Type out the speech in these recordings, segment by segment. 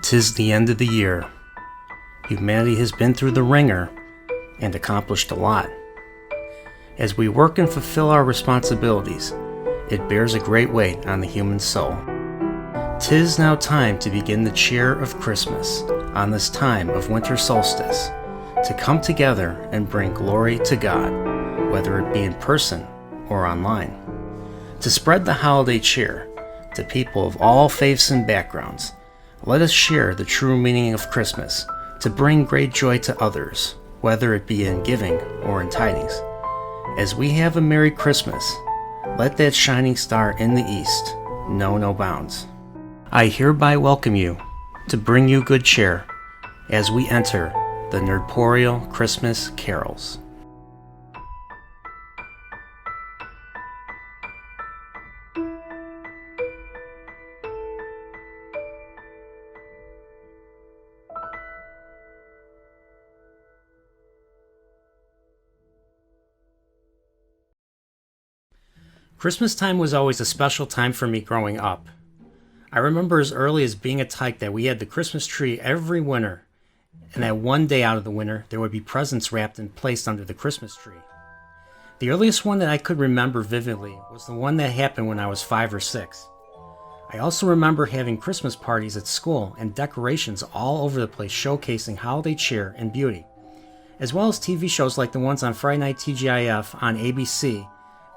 'Tis the end of the year. Humanity has been through the ringer and accomplished a lot. As we work and fulfill our responsibilities, it bears a great weight on the human soul. 'Tis now time to begin the cheer of Christmas on this time of winter solstice, to come together and bring glory to God, whether it be in person or online. To spread the holiday cheer to people of all faiths and backgrounds, let us share the true meaning of Christmas, to bring great joy to others, whether it be in giving or in tidings. As we have a Merry Christmas, let that shining star in the east know no bounds. I hereby welcome you to bring you good cheer as we enter the Nerdporeal Christmas carols. Christmas time was always a special time for me growing up. I remember as early as being a tyke that we had the Christmas tree every winter, and that one day out of the winter there would be presents wrapped and placed under the Christmas tree. The earliest one that I could remember vividly was the one that happened when I was 5 or 6. I also remember having Christmas parties at school and decorations all over the place showcasing holiday cheer and beauty, as well as TV shows like the ones on Friday Night TGIF on ABC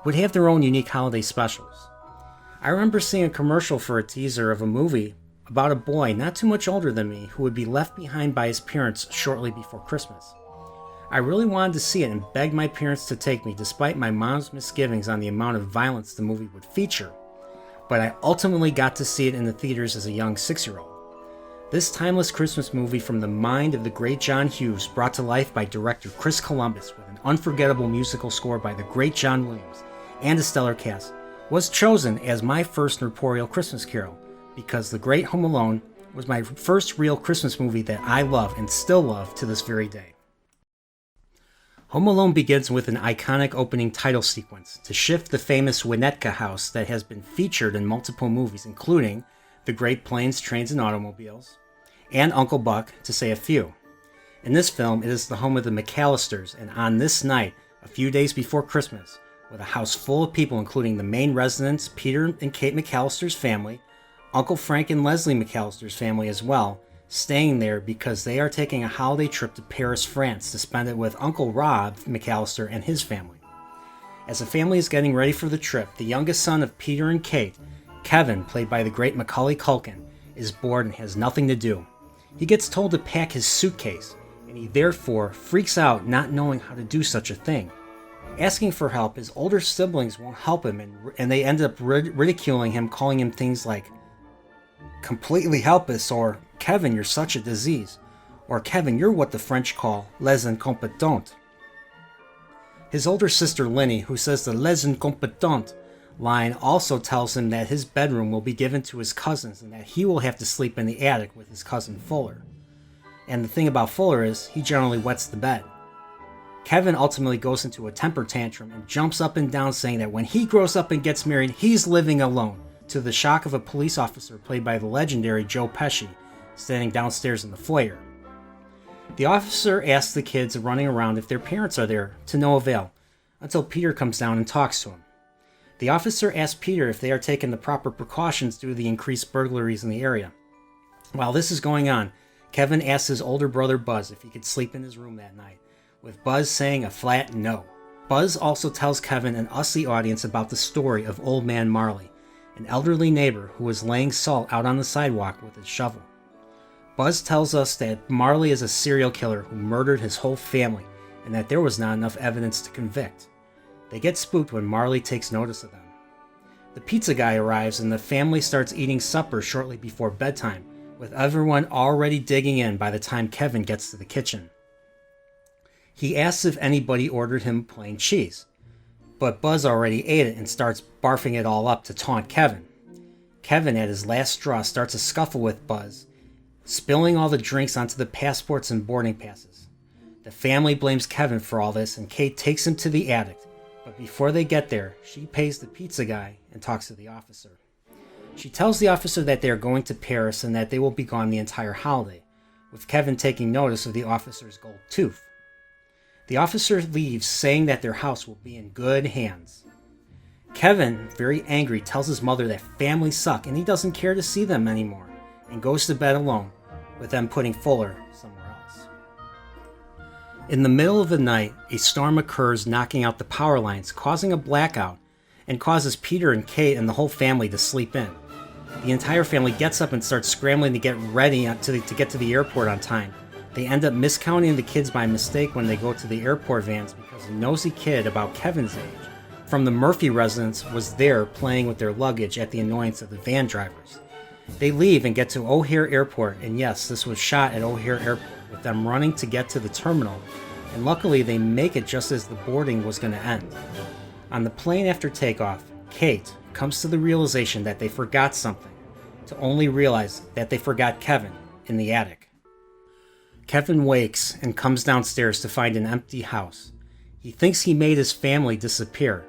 would have their own unique holiday specials. I remember seeing a commercial for a teaser of a movie about a boy not too much older than me who would be left behind by his parents shortly before Christmas. I really wanted to see it and begged my parents to take me despite my mom's misgivings on the amount of violence the movie would feature, but I ultimately got to see it in the theaters as a young 6-year-old. This timeless Christmas movie from the mind of the great John Hughes, brought to life by director Chris Columbus with an unforgettable musical score by the great John Williams, and a stellar cast, was chosen as my first Nerdporeal Christmas carol because The Great Home Alone was my first real Christmas movie that I love and still love to this very day. Home Alone begins with an iconic opening title sequence to shift the famous Winnetka house that has been featured in multiple movies, including The Great Planes, Trains, and Automobiles, and Uncle Buck, to say a few. In this film, it is the home of the McCallisters, and on this night, a few days before Christmas, with a house full of people including the main residents, Peter and Kate McCallister's family, Uncle Frank and Leslie McCallister's family as well, staying there because they are taking a holiday trip to Paris, France to spend it with Uncle Rob McCallister and his family. As the family is getting ready for the trip, the youngest son of Peter and Kate, Kevin, played by the great Macaulay Culkin, is bored and has nothing to do. He gets told to pack his suitcase, and he therefore freaks out not knowing how to do such a thing. Asking for help, his older siblings won't help him, and they end up ridiculing him, calling him things like completely helpless, or Kevin, you're such a disease, or Kevin, you're what the French call les incompetents. His older sister Lenny, who says the les incompetents line, also tells him that his bedroom will be given to his cousins and that he will have to sleep in the attic with his cousin Fuller. And the thing about Fuller is he generally wets the bed. Kevin ultimately goes into a temper tantrum and jumps up and down saying that when he grows up and gets married, he's living alone, to the shock of a police officer played by the legendary Joe Pesci, standing downstairs in the foyer. The officer asks the kids running around if their parents are there, to no avail, until Peter comes down and talks to him. The officer asks Peter if they are taking the proper precautions due to the increased burglaries in the area. While this is going on, Kevin asks his older brother Buzz if he could sleep in his room that night, with Buzz saying a flat no. Buzz also tells Kevin and us, the audience, about the story of Old Man Marley, an elderly neighbor who was laying salt out on the sidewalk with his shovel. Buzz tells us that Marley is a serial killer who murdered his whole family, and that there was not enough evidence to convict. They get spooked when Marley takes notice of them. The pizza guy arrives and the family starts eating supper shortly before bedtime, with everyone already digging in by the time Kevin gets to the kitchen. He asks if anybody ordered him plain cheese, but Buzz already ate it and starts barfing it all up to taunt Kevin. Kevin, at his last straw, starts a scuffle with Buzz, spilling all the drinks onto the passports and boarding passes. The family blames Kevin for all this, and Kate takes him to the attic, but before they get there, she pays the pizza guy and talks to the officer. She tells the officer that they are going to Paris and that they will be gone the entire holiday, with Kevin taking notice of the officer's gold tooth. The officer leaves, saying that their house will be in good hands. Kevin, very angry, tells his mother that families suck and he doesn't care to see them anymore, and goes to bed alone, with them putting Fuller somewhere else. In the middle of the night, a storm occurs, knocking out the power lines, causing a blackout, and causes Peter and Kate and the whole family to sleep in. The entire family gets up and starts scrambling to get ready to get to the airport on time. They end up miscounting the kids by mistake when they go to the airport vans because a nosy kid about Kevin's age from the Murphy residence was there playing with their luggage at the annoyance of the van drivers. They leave and get to O'Hare Airport, and yes, this was shot at O'Hare Airport, with them running to get to the terminal, and luckily they make it just as the boarding was going to end. On the plane after takeoff, Kate comes to the realization that they forgot something, to only realize that they forgot Kevin in the attic. Kevin wakes and comes downstairs to find an empty house. He thinks he made his family disappear.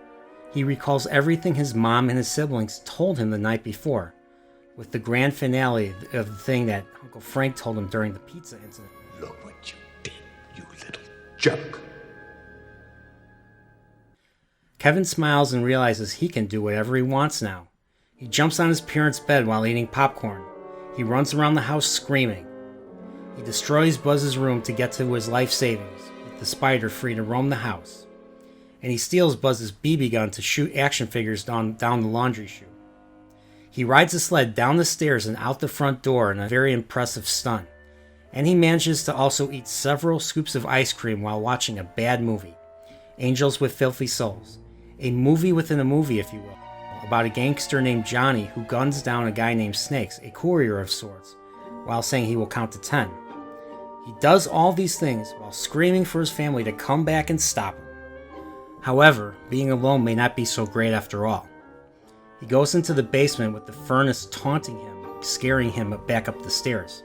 He recalls everything his mom and his siblings told him the night before, with the grand finale of the thing that Uncle Frank told him during the pizza incident. Look what you did, you little jerk. Kevin smiles and realizes he can do whatever he wants now. He jumps on his parents' bed while eating popcorn. He runs around the house screaming. He destroys Buzz's room to get to his life savings, with the spider free to roam the house. And he steals Buzz's BB gun to shoot action figures down the laundry chute. He rides a sled down the stairs and out the front door in a very impressive stunt. And he manages to also eat several scoops of ice cream while watching a bad movie, Angels with Filthy Souls. A movie within a movie, if you will, about a gangster named Johnny who guns down a guy named Snakes, a courier of sorts, while saying he will count to 10. He does all these things while screaming for his family to come back and stop him. However, being alone may not be so great after all. He goes into the basement with the furnace taunting him, scaring him back up the stairs.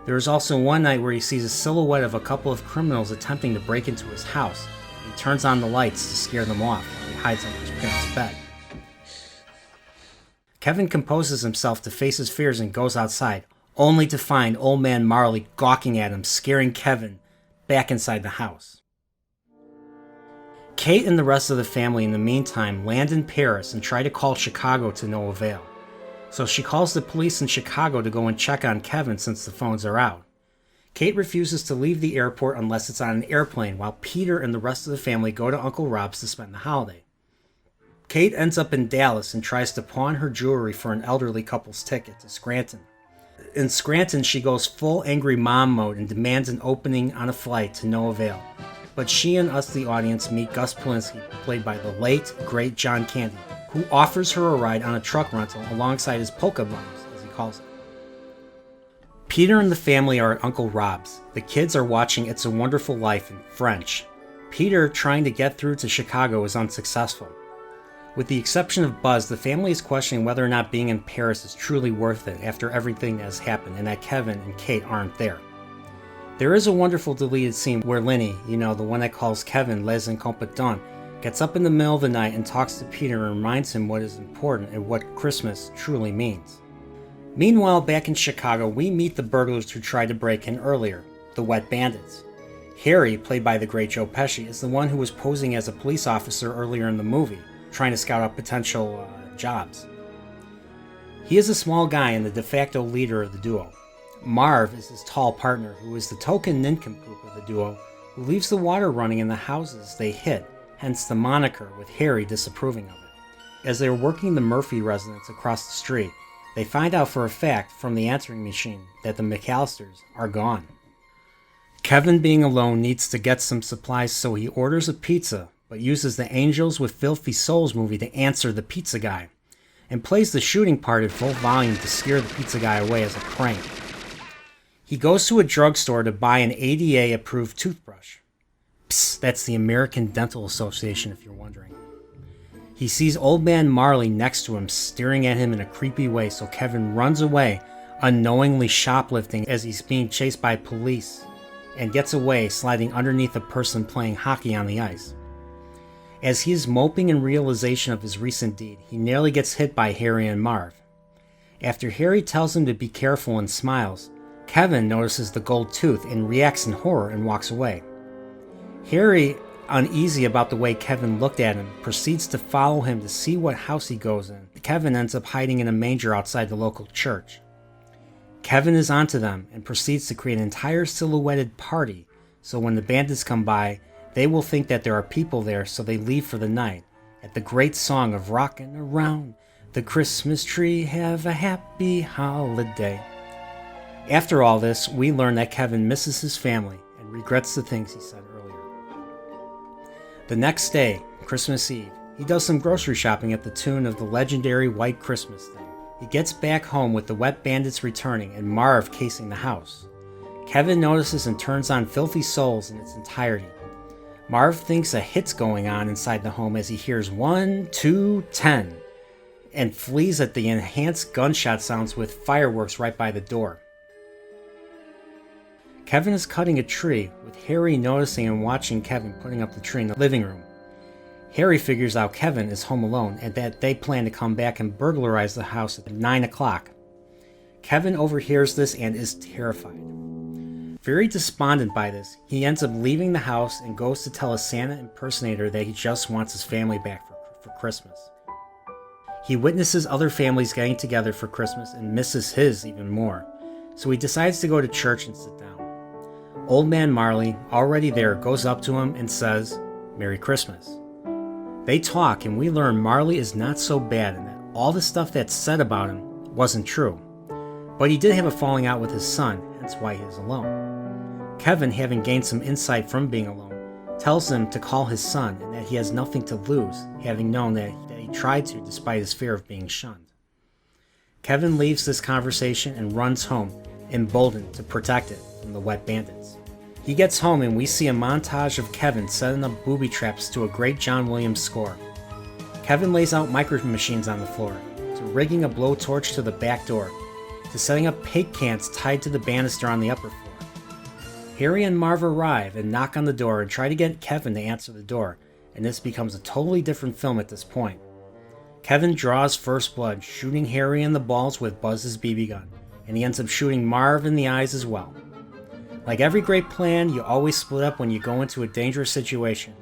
There is also one night where he sees a silhouette of a couple of criminals attempting to break into his house. He turns on the lights to scare them off, and he hides under his parents' bed. Kevin composes himself to face his fears and goes outside, only to find Old Man Marley gawking at him, scaring Kevin back inside the house. Kate and the rest of the family in the meantime land in Paris and try to call Chicago to no avail. So she calls the police in Chicago to go and check on Kevin since the phones are out. Kate refuses to leave the airport unless it's on an airplane, while Peter and the rest of the family go to Uncle Rob's to spend the holiday. Kate ends up in Dallas and tries to pawn her jewelry for an elderly couple's ticket to Scranton. In Scranton, she goes full angry mom mode and demands an opening on a flight to no avail. But she and us, the audience, meet Gus Polinski, played by the late, great John Candy, who offers her a ride on a truck rental alongside his polka bunnies, as he calls it. Peter and the family are at Uncle Rob's. The kids are watching It's a Wonderful Life in French. Peter, trying to get through to Chicago, is unsuccessful. With the exception of Buzz, the family is questioning whether or not being in Paris is truly worth it after everything that has happened and that Kevin and Kate aren't there. There is a wonderful deleted scene where Lenny, the one that calls Kevin Les Incompetents, gets up in the middle of the night and talks to Peter and reminds him what is important and what Christmas truly means. Meanwhile, back in Chicago, we meet the burglars who tried to break in earlier, the Wet Bandits. Harry, played by the great Joe Pesci, is the one who was posing as a police officer earlier in the movie, trying to scout out potential jobs. He is a small guy and the de facto leader of the duo. Marv is his tall partner, who is the token nincompoop of the duo, who leaves the water running in the houses they hit, hence the moniker, with Harry disapproving of it. As they are working the Murphy residence across the street, they find out for a fact from the answering machine that the McCallisters are gone. Kevin, being alone, needs to get some supplies, so he orders a pizza, but uses the Angels with Filthy Souls movie to answer the pizza guy, and plays the shooting part at full volume to scare the pizza guy away as a prank. He goes to a drugstore to buy an ADA-approved toothbrush. Psst, that's the American Dental Association, if you're wondering. He sees Old Man Marley next to him, staring at him in a creepy way, so Kevin runs away, unknowingly shoplifting as he's being chased by police, and gets away, sliding underneath a person playing hockey on the ice. As he is moping in realization of his recent deed, he nearly gets hit by Harry and Marv. After Harry tells him to be careful and smiles, Kevin notices the gold tooth and reacts in horror and walks away. Harry, uneasy about the way Kevin looked at him, proceeds to follow him to see what house he goes in. Kevin ends up hiding in a manger outside the local church. Kevin is onto them and proceeds to create an entire silhouetted party, so when the bandits come by, they will think that there are people there, so they leave for the night. At the great song of "Rockin' Around the Christmas Tree, have a happy holiday." After all this, we learn that Kevin misses his family and regrets the things he said earlier. The next day, Christmas Eve, he does some grocery shopping at the tune of the legendary White Christmas thing. He gets back home with the wet bandits returning and Marv casing the house. Kevin notices and turns on Filthy Souls in its entirety. Marv thinks a hit's going on inside the home as he hears 1, 2, 10, and flees at the enhanced gunshot sounds with fireworks right by the door. Kevin is cutting a tree, with Harry noticing and watching Kevin putting up the tree in the living room. Harry figures out Kevin is home alone and that they plan to come back and burglarize the house at 9 o'clock. Kevin overhears this and is terrified. Very despondent by this, he ends up leaving the house and goes to tell a Santa impersonator that he just wants his family back for Christmas. He witnesses other families getting together for Christmas and misses his even more, so he decides to go to church and sit down. Old Man Marley, already there, goes up to him and says, "Merry Christmas." They talk and we learn Marley is not so bad and that all the stuff that's said about him wasn't true. But he did have a falling out with his son, hence why he is alone. Kevin, having gained some insight from being alone, tells him to call his son and that he has nothing to lose, having known that he tried to despite his fear of being shunned. Kevin leaves this conversation and runs home, emboldened to protect it from the wet bandits. He gets home and we see a montage of Kevin setting up booby traps to a great John Williams score. Kevin lays out micro machines on the floor, to rigging a blowtorch to the back door, to setting up paint cans tied to the banister on the upper floor. Harry and Marv arrive and knock on the door and try to get Kevin to answer the door, and this becomes a totally different film at this point. Kevin draws first blood, shooting Harry in the balls with Buzz's BB gun, and he ends up shooting Marv in the eyes as well. Like every great plan, you always split up when you go into a dangerous situation,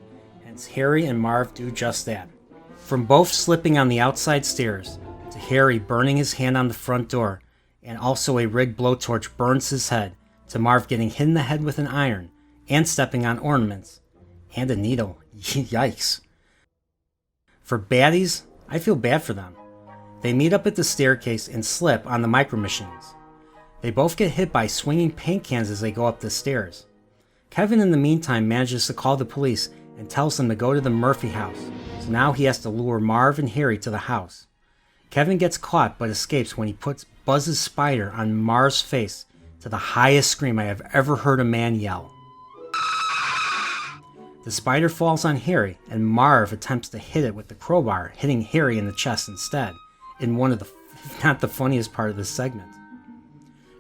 hence Harry and Marv do just that. From both slipping on the outside stairs, to Harry burning his hand on the front door, and also a rigged blowtorch burns his head, to Marv getting hit in the head with an iron, and stepping on ornaments, and a needle. Yikes. For baddies, I feel bad for them. They meet up at the staircase and slip on the micro machines. They both get hit by swinging paint cans as they go up the stairs. Kevin in the meantime manages to call the police and tells them to go to the Murphy house, so now he has to lure Marv and Harry to the house. Kevin gets caught but escapes when he puts Buzz's spider on Marv's face to the highest scream I have ever heard a man yell. The spider falls on Harry and Marv attempts to hit it with the crowbar, hitting Harry in the chest instead, in one of the, if not the funniest part of this segment.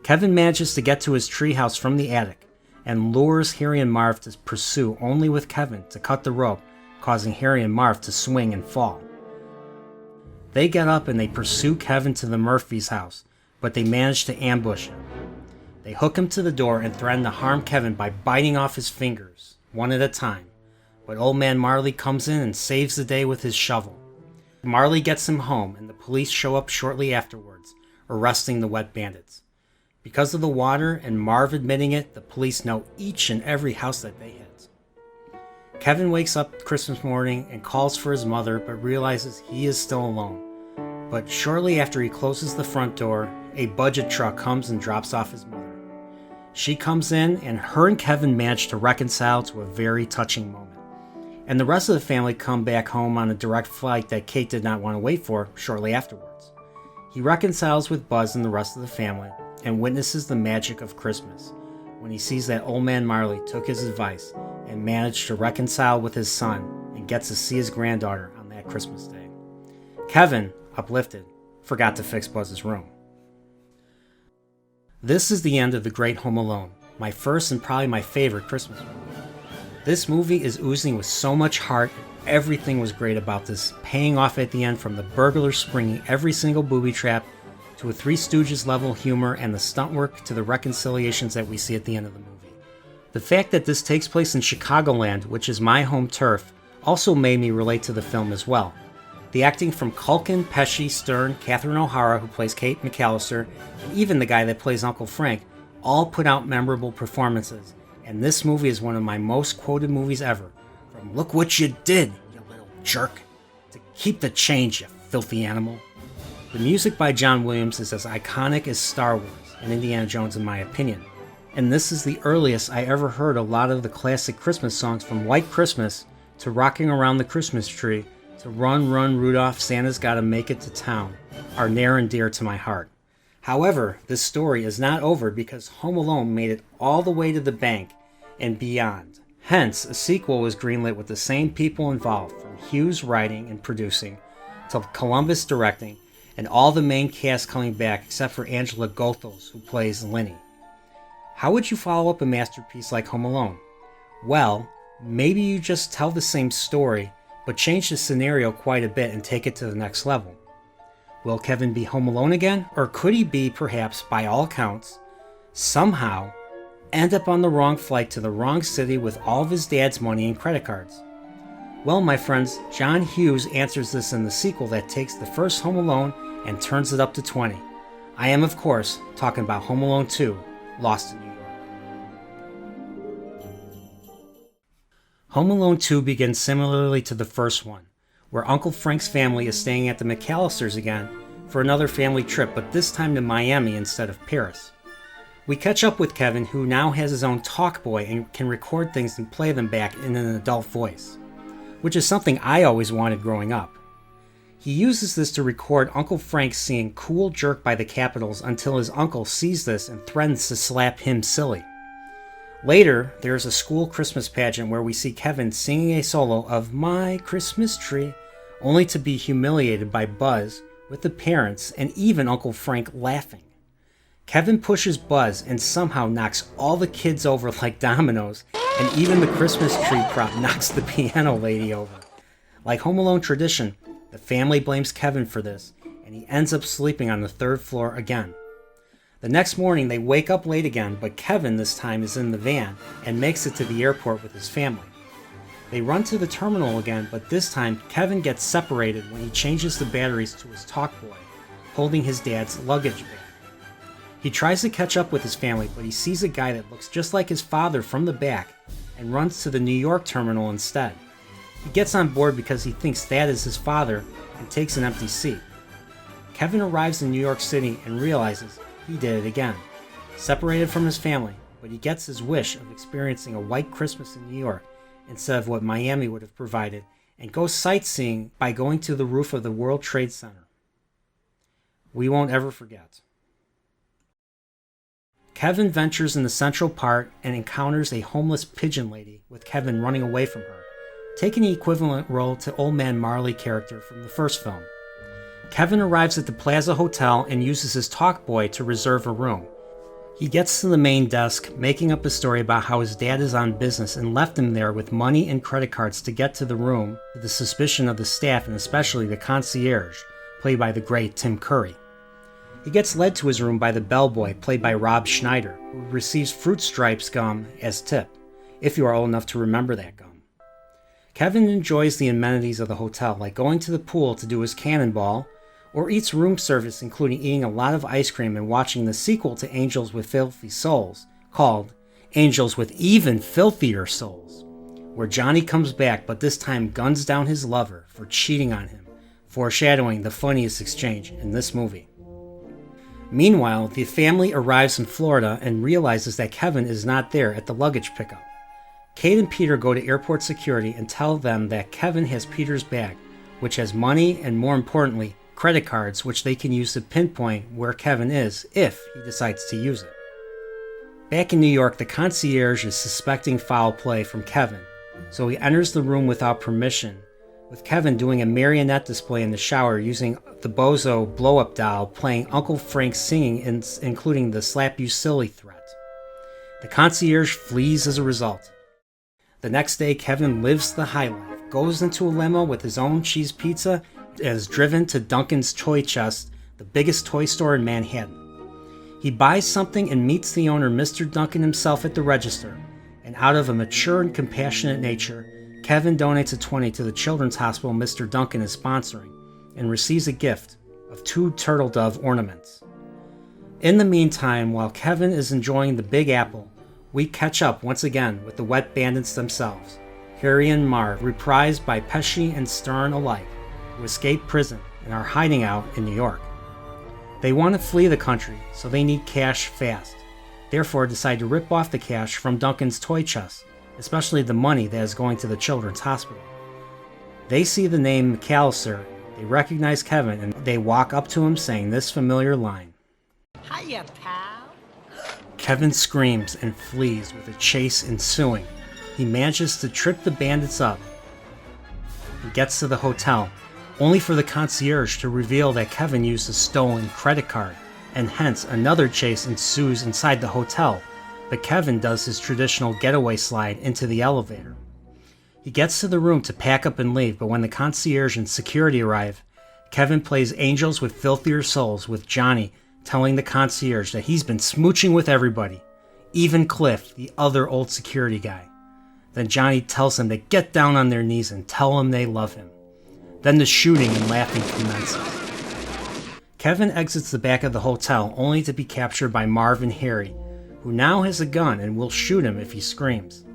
Kevin manages to get to his treehouse from the attic and lures Harry and Marv to pursue, only with Kevin to cut the rope, causing Harry and Marv to swing and fall. They get up and they pursue Kevin to the Murphy's house, but they manage to ambush him. They hook him to the door and threaten to harm Kevin by biting off his fingers, one at a time, but Old Man Marley comes in and saves the day with his shovel. Marley gets him home and the police show up shortly afterwards, arresting the wet bandits. Because of the water and Marv admitting it, the police know each and every house that they hit. Kevin wakes up Christmas morning and calls for his mother, but realizes he is still alone. But shortly after he closes the front door, a budget truck comes and drops off his mother. She comes in and her and Kevin manage to reconcile to a very touching moment. And the rest of the family come back home on a direct flight that Kate did not want to wait for shortly afterwards. He reconciles with Buzz and the rest of the family, and witnesses the magic of Christmas when he sees that Old Man Marley took his advice and managed to reconcile with his son and gets to see his granddaughter on that Christmas day. Kevin, uplifted, forgot to fix Buzz's room. This is the end of The Great Home Alone, my first and probably my favorite Christmas movie. This movie is oozing with so much heart. Everything was great about this, paying off at the end, from the burglars springing every single booby trap to a Three Stooges level humor and the stunt work to the reconciliations that we see at the end of the movie. The fact that this takes place in Chicagoland, which is my home turf, also made me relate to the film as well. The acting from Culkin, Pesci, Stern, Catherine O'Hara, who plays Kate McCallister, and even the guy that plays Uncle Frank, all put out memorable performances, and this movie is one of my most quoted movies ever. From "Look what you did, you little jerk," to "Keep the change, you filthy animal." The music by John Williams is as iconic as Star Wars and Indiana Jones in my opinion, and this is the earliest I ever heard a lot of the classic Christmas songs, from White Christmas to Rocking Around the Christmas Tree to Run, Run, Rudolph, Santa's Gotta Make It to Town, are near and dear to my heart. However, this story is not over because Home Alone made it all the way to the bank and beyond. Hence, a sequel was greenlit with the same people involved, from Hughes writing and producing to Columbus directing, and all the main cast coming back except for Angela Goethals, who plays Linny. How would you follow up a masterpiece like Home Alone? Well, maybe you just tell the same story, but change the scenario quite a bit and take it to the next level. Will Kevin be home alone again? Or could he be, perhaps, by all accounts, somehow end up on the wrong flight to the wrong city with all of his dad's money and credit cards? Well, my friends, John Hughes answers this in the sequel that takes the first Home Alone and turns it up to 20. I am, of course, talking about Home Alone 2, Lost in New York. Home Alone 2 begins similarly to the first one, where Uncle Frank's family is staying at the McCallisters again for another family trip, but this time to Miami instead of Paris. We catch up with Kevin, who now has his own talk boy and can record things and play them back in an adult voice, which is something I always wanted growing up. He uses this to record Uncle Frank saying "cool jerk" by the Capitals until his uncle sees this and threatens to slap him silly. Later, there's a school Christmas pageant where we see Kevin singing a solo of "My Christmas Tree," only to be humiliated by Buzz, with the parents, and even Uncle Frank laughing. Kevin pushes Buzz and somehow knocks all the kids over like dominoes, and even the Christmas tree prop knocks the piano lady over. Like Home Alone tradition, the family blames Kevin for this, and he ends up sleeping on the third floor again. The next morning, they wake up late again, but Kevin this time is in the van and makes it to the airport with his family. They run to the terminal again, but this time Kevin gets separated when he changes the batteries to his talk boy, holding his dad's luggage bag. He tries to catch up with his family, but he sees a guy that looks just like his father from the back and runs to the New York terminal instead. He gets on board because he thinks that is his father and takes an empty seat. Kevin arrives in New York City and realizes he did it again. Separated from his family, but he gets his wish of experiencing a white Christmas in New York instead of what Miami would have provided, and goes sightseeing by going to the roof of the World Trade Center. We won't ever forget. Kevin ventures in the Central Park and encounters a homeless pigeon lady, with Kevin running away from her, taking the equivalent role to Old Man Marley character from the first film. Kevin arrives at the Plaza Hotel and uses his talk boy to reserve a room. He gets to the main desk, making up a story about how his dad is on business and left him there with money and credit cards to get to the room, to the suspicion of the staff and especially the concierge, played by the great Tim Curry. He gets led to his room by the bellboy, played by Rob Schneider, who receives Fruit Stripes gum as tip, if you are old enough to remember that gum. Kevin enjoys the amenities of the hotel, like going to the pool to do his cannonball, or eats room service, including eating a lot of ice cream and watching the sequel to Angels with Filthy Souls, called Angels with Even Filthier Souls, where Johnny comes back but this time guns down his lover for cheating on him, foreshadowing the funniest exchange in this movie. Meanwhile, the family arrives in Florida and realizes that Kevin is not there at the luggage pickup. Kate and Peter go to airport security and tell them that Kevin has Peter's bag, which has money and, more importantly, credit cards, which they can use to pinpoint where Kevin is if he decides to use it. Back in New York, the concierge is suspecting foul play from Kevin, so he enters the room without permission, with Kevin doing a marionette display in the shower using the Bozo blow-up doll, playing Uncle Frank singing, including the "slap you silly" threat. The concierge flees as a result. The next day, Kevin lives the high life, goes into a limo with his own cheese pizza, and is driven to Duncan's Toy Chest, the biggest toy store in Manhattan. He buys something and meets the owner, Mr. Duncan himself, at the register, and out of a mature and compassionate nature, Kevin donates a 20 to the children's hospital Mr. Duncan is sponsoring and receives a gift of 2 turtle dove ornaments. In the meantime, while Kevin is enjoying the Big Apple, we catch up once again with the wet bandits themselves, Harry and Marv, reprised by Pesci and Stern alike, who escape prison and are hiding out in New York. They want to flee the country, so they need cash fast. Therefore, decide to rip off the cash from Duncan's toy chest, especially the money that is going to the children's hospital. They see the name McCallister, they recognize Kevin, and they walk up to him saying this familiar line. Hiya, pal. Kevin screams and flees with a chase ensuing. He manages to trip the bandits up and gets to the hotel, only for the concierge to reveal that Kevin used a stolen credit card, and hence another chase ensues inside the hotel, but Kevin does his traditional getaway slide into the elevator. He gets to the room to pack up and leave, but when the concierge and security arrive, Kevin plays angels with filthier souls, with Johnny telling the concierge that he's been smooching with everybody, even Cliff, the other old security guy. Then Johnny tells him to get down on their knees and tell him they love him. Then the shooting and laughing commences. Kevin exits the back of the hotel only to be captured by Marv and Harry, who now has a gun and will shoot him if he screams.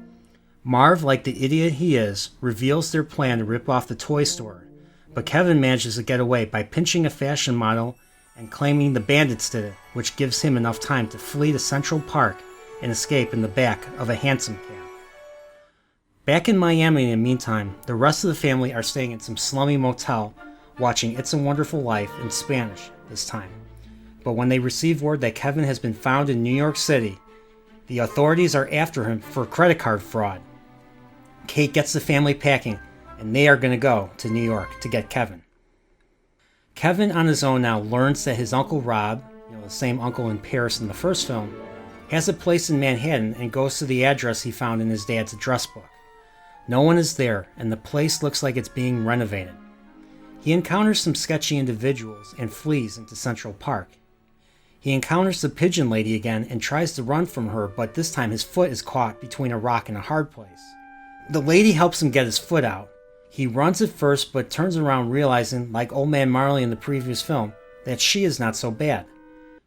Marv, like the idiot he is, reveals their plan to rip off the toy store, but Kevin manages to get away by pinching a fashion model and claiming the bandits did it, which gives him enough time to flee to Central Park and escape in the back of a hansom cab. Back in Miami in the meantime, the rest of the family are staying in some slummy motel, watching It's a Wonderful Life in Spanish this time. But when they receive word that Kevin has been found in New York City, the authorities are after him for credit card fraud. Kate gets the family packing, and they are going to go to New York to get Kevin. Kevin on his own now learns that his Uncle Rob, the same uncle in Paris in the first film, has a place in Manhattan and goes to the address he found in his dad's address book. No one is there, and the place looks like it's being renovated. He encounters some sketchy individuals and flees into Central Park. He encounters the pigeon lady again and tries to run from her, but this time his foot is caught between a rock and a hard place. The lady helps him get his foot out. He runs at first, but turns around realizing, like Old Man Marley in the previous film, that she is not so bad.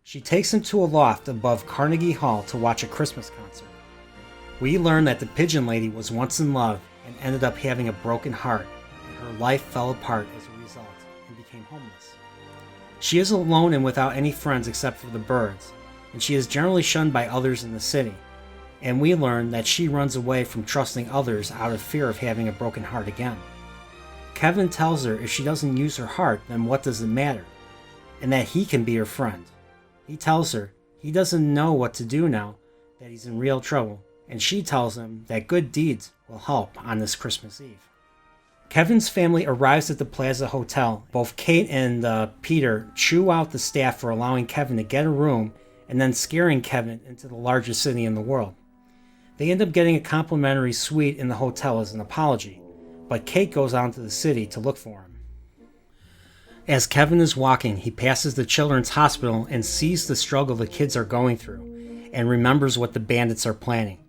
She takes him to a loft above Carnegie Hall to watch a Christmas concert. We learn that the pigeon lady was once in love and ended up having a broken heart, and her life fell apart as a result and became homeless. She is alone and without any friends except for the birds, and she is generally shunned by others in the city. And we learn that she runs away from trusting others out of fear of having a broken heart again. Kevin tells her if she doesn't use her heart, then what does it matter? And that he can be her friend. He tells her he doesn't know what to do now that he's in real trouble, and she tells him that good deeds will help on this Christmas Eve. Kevin's family arrives at the Plaza Hotel. Both Kate and Peter chew out the staff for allowing Kevin to get a room and then scaring Kevin into the largest city in the world. They end up getting a complimentary suite in the hotel as an apology, but Kate goes out into the city to look for him. As Kevin is walking, he passes the children's hospital and sees the struggle the kids are going through and remembers what the bandits are planning.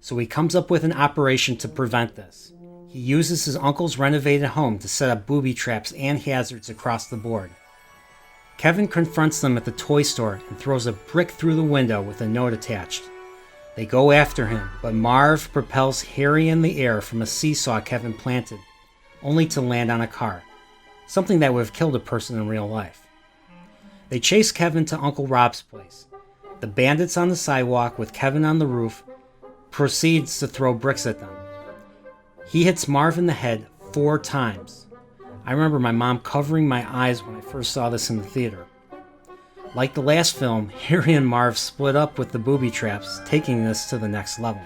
So he comes up with an operation to prevent this. He uses his uncle's renovated home to set up booby traps and hazards across the board. Kevin confronts them at the toy store and throws a brick through the window with a note attached. They go after him, but Marv propels Harry in the air from a seesaw Kevin planted, only to land on a car, something that would have killed a person in real life. They chase Kevin to Uncle Rob's place. The bandits on the sidewalk with Kevin on the roof proceeds to throw bricks at them. He hits Marv in the head 4 times. I remember my mom covering my eyes when I first saw this in the theater. Like the last film, Harry and Marv split up with the booby traps, taking this to the next level.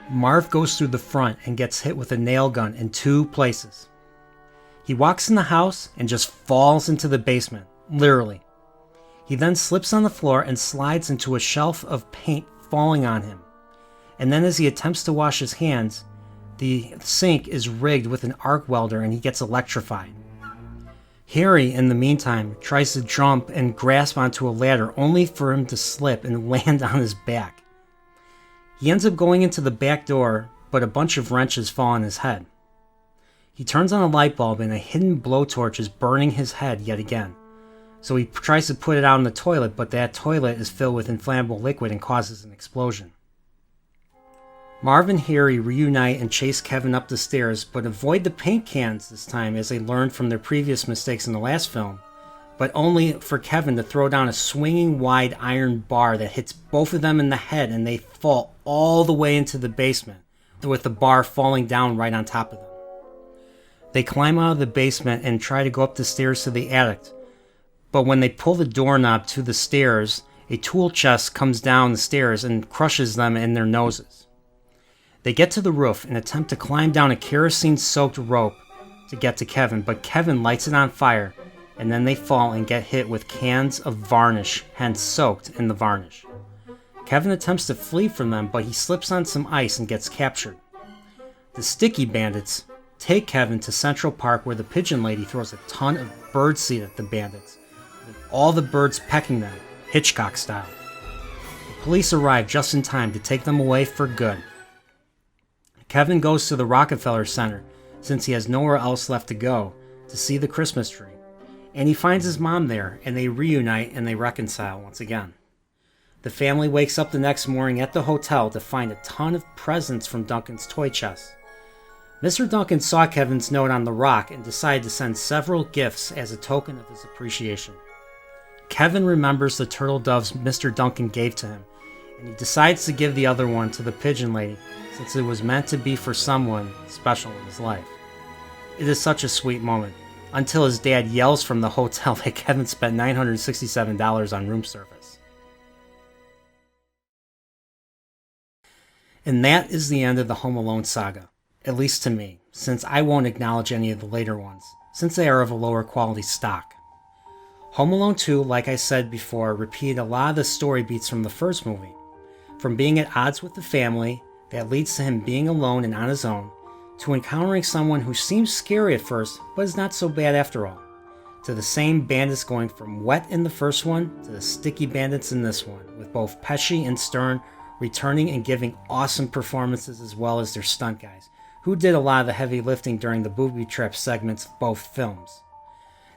Marv goes through the front and gets hit with a nail gun in 2 places. He walks in the house and just falls into the basement, literally. He then slips on the floor and slides into a shelf of paint falling on him. And then as he attempts to wash his hands, the sink is rigged with an arc welder and he gets electrified. Harry, in the meantime, tries to jump and grasp onto a ladder only for him to slip and land on his back. He ends up going into the back door, but a bunch of wrenches fall on his head. He turns on a light bulb and a hidden blowtorch is burning his head yet again. So he tries to put it out in the toilet, but that toilet is filled with inflammable liquid and causes an explosion. Marv and Harry reunite and chase Kevin up the stairs, but avoid the paint cans this time as they learned from their previous mistakes in the last film, but only for Kevin to throw down a swinging wide iron bar that hits both of them in the head and they fall all the way into the basement, with the bar falling down right on top of them. They climb out of the basement and try to go up the stairs to the attic, but when they pull the doorknob to the stairs, a tool chest comes down the stairs and crushes them in their noses. They get to the roof and attempt to climb down a kerosene-soaked rope to get to Kevin, but Kevin lights it on fire, and then they fall and get hit with cans of varnish, hence soaked in the varnish. Kevin attempts to flee from them, but he slips on some ice and gets captured. The Sticky Bandits take Kevin to Central Park, where the Pigeon Lady throws a ton of birdseed at the bandits, with all the birds pecking them, Hitchcock style. The police arrive just in time to take them away for good. Kevin goes to the Rockefeller Center, since he has nowhere else left to go, to see the Christmas tree. And he finds his mom there, and they reunite and they reconcile once again. The family wakes up the next morning at the hotel to find a ton of presents from Duncan's toy chest. Mr. Duncan saw Kevin's note on the rock and decided to send several gifts as a token of his appreciation. Kevin remembers the turtle doves Mr. Duncan gave to him, and he decides to give the other one to the Pigeon Lady, since it was meant to be for someone special in his life. It is such a sweet moment, until his dad yells from the hotel that Kevin spent $967 on room service. And that is the end of the Home Alone saga, at least to me, since I won't acknowledge any of the later ones, since they are of a lower quality stock. Home Alone 2, like I said before, repeated a lot of the story beats from the first movie, from being at odds with the family, that leads to him being alone and on his own, to encountering someone who seems scary at first, but is not so bad after all, to the same bandits going from wet in the first one to the sticky bandits in this one, with both Pesci and Stern returning and giving awesome performances as well as their stunt guys, who did a lot of the heavy lifting during the booby trap segments of both films.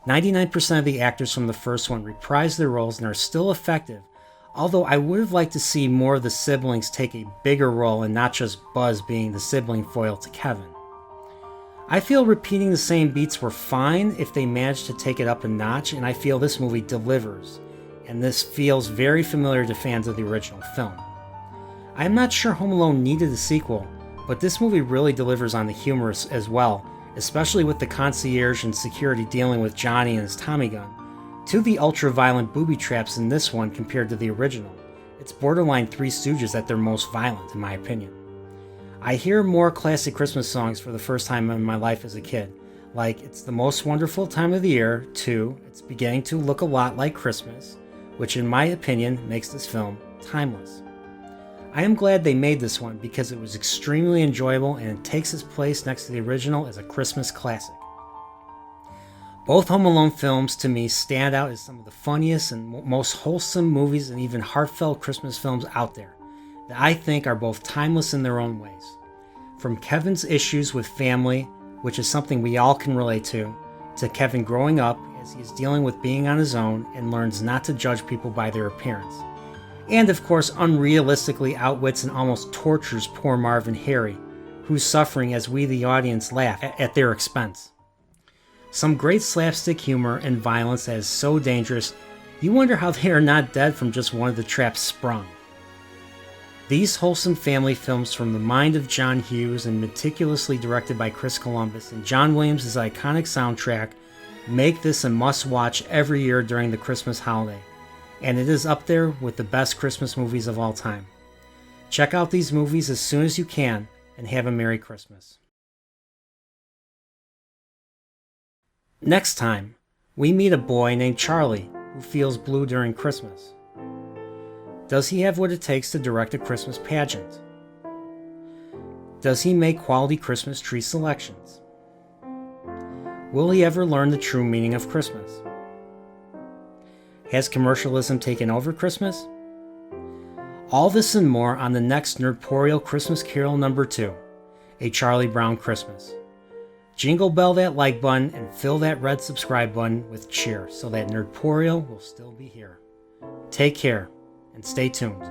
99% of the actors from the first one reprised their roles and are still effective, although I would have liked to see more of the siblings take a bigger role and not just Buzz being the sibling foil to Kevin. I feel repeating the same beats were fine if they managed to take it up a notch, and I feel this movie delivers, and this feels very familiar to fans of the original film. I am not sure Home Alone needed a sequel, but this movie really delivers on the humor as well, especially with the concierge and security dealing with Johnny and his Tommy gun, to the ultra-violent booby traps in this one compared to the original. It's borderline Three Stooges at their most violent, in my opinion. I hear more classic Christmas songs for the first time in my life as a kid, like It's the Most Wonderful Time of the Year, 2, It's Beginning to Look a Lot Like Christmas, which in my opinion makes this film timeless. I am glad they made this one because it was extremely enjoyable and it takes its place next to the original as a Christmas classic. Both Home Alone films to me stand out as some of the funniest and most wholesome movies and even heartfelt Christmas films out there that I think are both timeless in their own ways. From Kevin's issues with family, which is something we all can relate to Kevin growing up as he is dealing with being on his own and learns not to judge people by their appearance. And of course unrealistically outwits and almost tortures poor Marv and Harry, who's suffering as we the audience laugh at their expense. Some great slapstick humor and violence that is so dangerous, you wonder how they are not dead from just one of the traps sprung. These wholesome family films from the mind of John Hughes and meticulously directed by Chris Columbus and John Williams' iconic soundtrack make this a must-watch every year during the Christmas holiday, and it is up there with the best Christmas movies of all time. Check out these movies as soon as you can, and have a Merry Christmas. Next time, we meet a boy named Charlie who feels blue during Christmas. Does he have what it takes to direct a Christmas pageant? Does he make quality Christmas tree selections? Will he ever learn the true meaning of Christmas? Has commercialism taken over Christmas? All this and more on the next Nerdporeal Christmas Carol number 2, A Charlie Brown Christmas. Jingle bell that like button and fill that red subscribe button with cheer so that Nerdporeal will still be here. Take care and stay tuned.